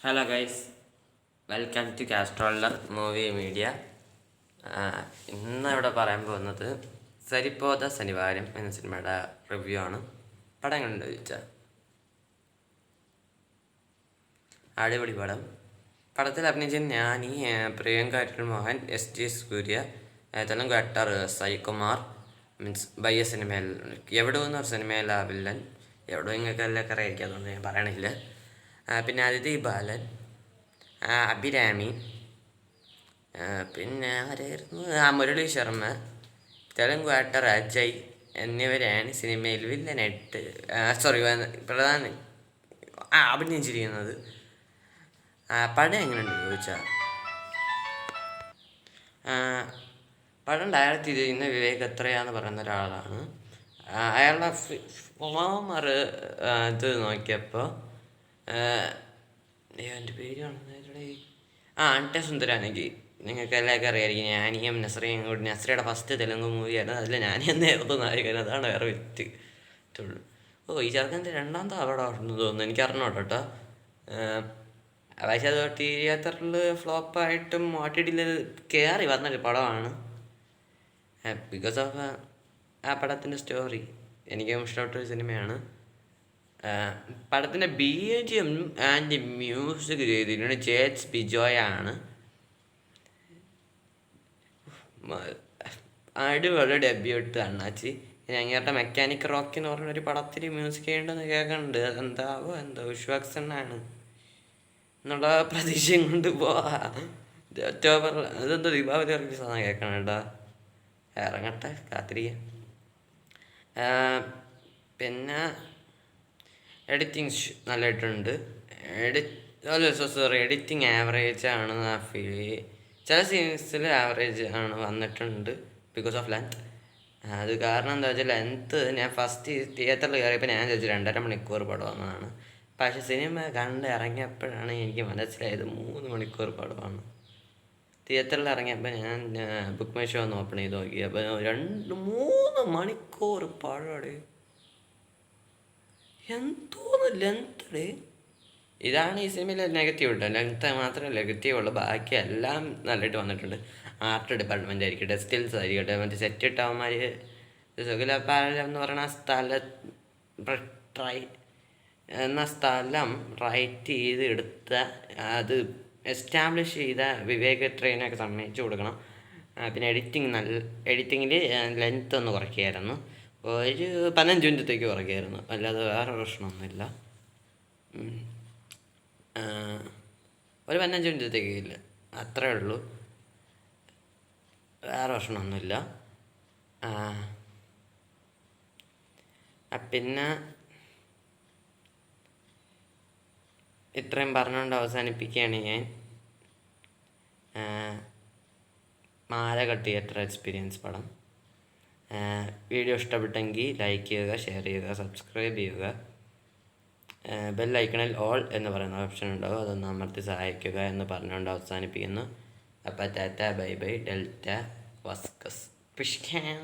Hello guys, welcome to Castroller movie media. ഇന്ന് ഇവിടെ പറയാൻ പോകുന്നത് സരിപ്പോത ശനിവാരം എന്ന സിനിമയുടെ റിവ്യൂ ആണ്. പടം കണ്ടു ചോദിച്ചാൽ അടിപൊളി പടം. പടത്തിൽ അഭിനയിച്ച ഞാനീ പ്രിയങ്ക അരുൺ മോഹൻ, SG സൂര്യ, തെലുങ്ക് ആക്ടർ സൈകുമാർ, മീൻസ് ബയ്യ സിനിമയിൽ എവിടോ എന്നൊരു സിനിമയിലെ വില്ലൻ, എവിടോ നിങ്ങൾക്ക് എല്ലാം അറിയായിരിക്കും, അതുകൊണ്ട് ഞാൻ പറയണില്ല. പിന്നെ അതിഥി ബാലൻ, അഭിരാമി, പിന്നെ ആരായിരുന്നു, മുരളി ശർമ്മ, തെലുങ്ക് ആക്ടർ അജയ് എന്നിവരാണ് സിനിമയിൽ വില്ലനായിട്ട് പ്രധാന അഭിനയിച്ചിരിക്കുന്നത്. പടം എങ്ങനെയുണ്ട് ചോദിച്ചാൽ, പടം ഡയറക്റ്റ് ചെയ്തിരിക്കുന്ന വിവേക് എത്രയാന്ന് പറയുന്ന ഒരാളാണ്. അയാളുടെ ഫോമർ ഇത് നോക്കിയപ്പോൾ എൻ്റെ പേര് കാണുന്നതിലൂടെ അൻട്ടെ സുന്ദരാനെങ്കിൽ നിങ്ങൾക്ക് എല്ലാവർക്കും അറിയാമായിരിക്കും. ഞാനിയും നസ്രിയും കൂടി, നസ്രിയുടെ ഫസ്റ്റ് തെലുങ്ക് മൂവിയായിരുന്നു. അതിൽ ഞാനെന്നായിരുന്നു നായകൻ. അതാണ് വേറെ വ്യക്തിയുള്ളൂ. ഈ ചെറുക്കൻ്റെ രണ്ടാമത്തെ അവിടെ ഉണ്ടെന്ന് തോന്നുന്നു, എനിക്ക് അറിഞ്ഞോട്ടോ കേട്ടോ. പക്ഷേ അത് തിയേറ്ററിൽ ഫ്ലോപ്പായിട്ടും OTTയിൽ കയറി വന്നൊരു പടമാണ്. ബിക്കോസ് ഓഫ് ആ പടത്തിൻ്റെ സ്റ്റോറി എനിക്കും ഇഷ്ടപ്പെട്ടൊരു സിനിമയാണ്. പടത്തിൻ്റെ BGM ആൻഡ് മ്യൂസിക് ചെയ്തിട്ടുണ്ട് JH ബിജോയാണ്. അടിപൊളി ഡെബ്യൂട്ട് അണ്ണാച്ചി. ഞങ്ങളുടെ മെക്കാനിക് റോക്കി എന്ന് പറഞ്ഞൊരു പടത്തിൽ മ്യൂസിക് ചെയ്യേണ്ടെന്ന് കേൾക്കുന്നുണ്ട്. എന്തോ വിശ്വാസനാണ് എന്നുള്ള പ്രതീക്ഷയും കൊണ്ട് ഒക്ടോബറിൽ അതെന്തോ ദീപാവലി റിലീസാണ് കേൾക്കണം കേട്ടോ. ഇറങ്ങട്ടെ, കാത്തിരിക്കാം. പിന്നെ എഡിറ്റിങ്സ് നല്ലതായിട്ടുണ്ട്. എഡിറ്റിങ് ആവറേജ് ആണ് ഫീൽ. ചില സീൻസിൽ ആവറേജ് ആണ് വന്നിട്ടുണ്ട് ബിക്കോസ് ഓഫ് ലെങ്ത്. അത് കാരണം എന്താ വെച്ചാൽ, ലെങ്ത്ത് ഞാൻ ഫസ്റ്റ് തിയേറ്ററിൽ കയറിയപ്പോൾ ഞാൻ ചോദിച്ചു 2.5 മണിക്കൂർ പടമെന്നാണ്. പക്ഷേ സിനിമ കണ്ട് ഇറങ്ങിയപ്പോഴാണ് എനിക്ക് മനസ്സിലായത് 3 മണിക്കൂർ പടമാണ്. തിയേറ്ററിൽ ഇറങ്ങിയപ്പോൾ ഞാൻ ബുക്ക് മൈ ഷോ ഒന്ന് ഓപ്പൺ ചെയ്ത് നോക്കി. അപ്പോൾ 3 മണിക്കൂർ പടം. എന്തോന്ന് ലെങ്ത്. ഇതാണ് ഈ സിനിമയിലെ നെഗറ്റീവ് കേട്ടോ. ലെങ്ത്ത് മാത്രമേ നെഗറ്റീവ് ഉള്ളൂ, ബാക്കി എല്ലാം നല്ലതായിട്ട് വന്നിട്ടുണ്ട്. ആർട്ട് ഡിപ്പാർട്ട്മെൻ്റ് ആയിരിക്കട്ടെ, സ്റ്റിൽസ് ആയിരിക്കട്ടെ, മറ്റേ സെറ്റ് ഇട്ടവന്മാർ സുഖലപാലം എന്ന് പറയുന്ന സ്ഥലം റൈറ്റ് ചെയ്ത് എടുത്ത, അത് എസ്റ്റാബ്ലിഷ് ചെയ്ത വിവേക് ട്രെയിനൊക്കെ സമ്മതിച്ചു കൊടുക്കണം. പിന്നെ എഡിറ്റിങ്ങിൽ ലെങ്ത്ത് ഒന്ന് കുറയ്ക്കുകയായിരുന്നു. ഒരു 15 മിനിറ്റത്തേക്ക് കുറയ്ക്കായിരുന്നു, അല്ലാതെ വേറെ പ്രശ്നമൊന്നുമില്ല. ഒരു 15 മിനിറ്റത്തേക്ക് ഇല്ല, അത്രേ ഉള്ളൂ, വേറെ പ്രശ്നമൊന്നുമില്ല. പിന്നെ ഇത്രയും പറഞ്ഞുകൊണ്ട് അവസാനിപ്പിക്കുകയാണ് ഞാൻ. മാലക തിയേറ്റർ എക്സ്പീരിയൻസ് പടം. വീഡിയോ ഇഷ്ടപ്പെട്ടെങ്കിൽ ലൈക്ക് ചെയ്യുക, ഷെയർ ചെയ്യുക, സബ്സ്ക്രൈബ് ചെയ്യുക. ബെല്ലൈക്കണിൽ ഓൾ എന്ന് പറയുന്ന ഓപ്ഷൻ ഉണ്ടാവും, അതൊന്ന് അമർത്തി സഹായിക്കുക എന്ന് പറഞ്ഞുകൊണ്ട് അവസാനിപ്പിക്കുന്നു. അപ്പോൾ ടാറ്റ, ബൈ ബൈ, ഡെൽറ്റ, വസ്കസ്, പിഷ്കാം.